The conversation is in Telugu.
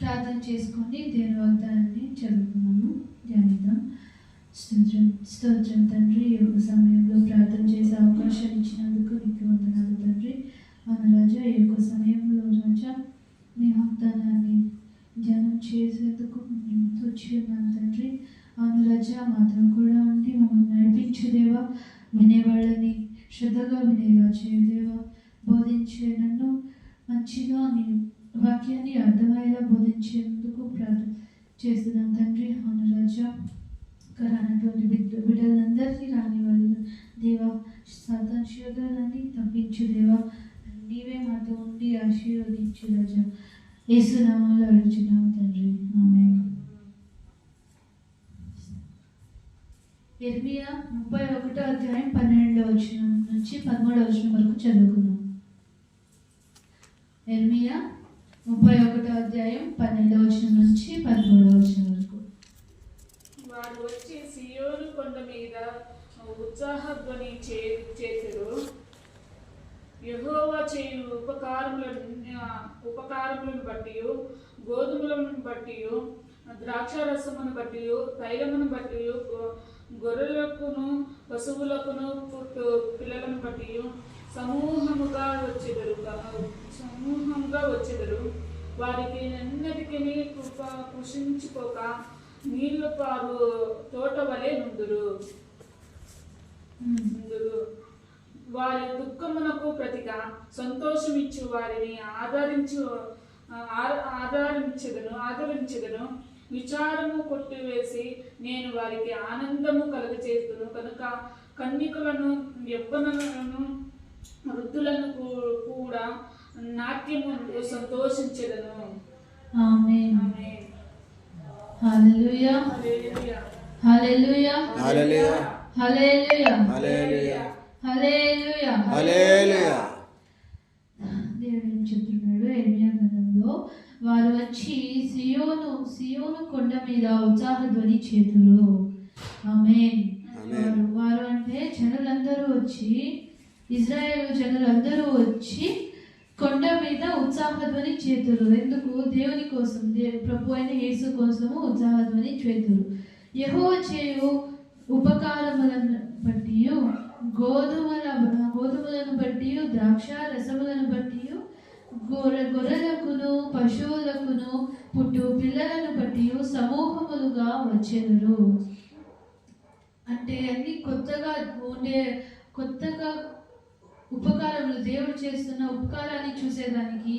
ప్రార్థన చేసుకొని దేవుని వాగ్దానాన్ని చదువుకున్నాము, ధ్యానిద్దాం. స్తోత్రం తండ్రి, ఈ యొక్క సమయంలో ప్రార్థన చేసే అవకాశం ఇచ్చినందుకు నీకు వందనాలు తండ్రి. అవును రాజా, ఈ యొక్క సమయంలో రాజా నీ వాగ్దానాన్ని ధ్యానం చేసేందుకు మేము వచ్చి ఉన్నాను తండ్రి. అవును రాజా, మాతో కూడా ఉండి మమ్మల్ని నడిపించు దేవా. వినేవాళ్ళని శ్రద్ధగా వినేలా చేయు దేవా. బోధించే నన్ను మంచిగా నీ వాక్యాన్ని అర్థమయ్యేలా బోధించేందుకు ప్రార్థన చేస్తున్నాను తండ్రి. అవును రాజా, రానటువంటి బిడ్డలందరినీ రాని వాళ్ళు దేవా, సాతాను శోధనని తప్పించు దేవా. నీవే మాతో ఉండి ఆశీర్వదించు రాజా. యేసు నామములో అడుగుచున్నాము తండ్రి, ఆమేన్. యిర్మీయా 31వ అధ్యాయం 12వ వచనం నుంచి 13వ వచనం వరకు చదువుకున్నాం. యిర్మీయా 31వ అధ్యాయం 12వ వచనం నుంచి 13వ వచనం వరకు. వారు వచ్చి సియోను కొండ మీద ఉత్సాహధ్వని చేసెరు. యెహోవా చేయు ఉపకారములను బట్టి, గోధుమలను బట్టి, ద్రాక్షారసమును బట్టి, తైలమును బట్టి, గొర్రెలకును పశువులకును పుట్టు పిల్లలను బట్టి సమూహముగా వచ్చెదరు. వారికి ఎన్నటికీ కృషించిపోక నీళ్లు పారు తోట వలె నుందురు. వారి దుఃఖమునకు ప్రతిగా సంతోషమిచ్చు వారిని ఆదరించెదను. విచారము కొట్టివేసి నేను వారికి ఆనందము కలుగచేస్తును. కనుక కన్యకులను, యవ్వనులను, వృద్ధులను కూడా నాట్యము సంతోషించెదను. ఆమేన్. హల్లెలూయా, హల్లెలూయా, హల్లెలూయా, హల్లెలూయా, హల్లెలూయా, హల్లెలూయా, హల్లెలూయా. దేవుడు ఏం చెప్తున్నాడు యిర్మీయా గ్రంథంలో? వారు వచ్చి సియోను కొండ మీద ఉత్సాహధ్వని చేతురు. ఆమేన్. వారు అంటే జనులందరూ వచ్చి, ఇజ్రాయేలు జనులందరూ వచ్చి కొండ మీద ఉత్సాహధ్వని చేతురు. ఎందుకు? దేవుని కోసం, ప్రభు అయిన యేసు కోసము ఉత్సాహధ్వని చేతురు. యెహోవా చేయు ఉపకారములను బట్టి, గోధుమలను బట్టి, ద్రాక్ష రసములను బట్టి, గొర్రెలకును పశువులకును పుట్టు పిల్లలను బట్టి సమూహములుగా వచ్చెదరు. అంటే అన్ని కొత్తగా ఉపకారములు, దేవుడు చేస్తున్న ఉపకారాన్ని చూసేదానికి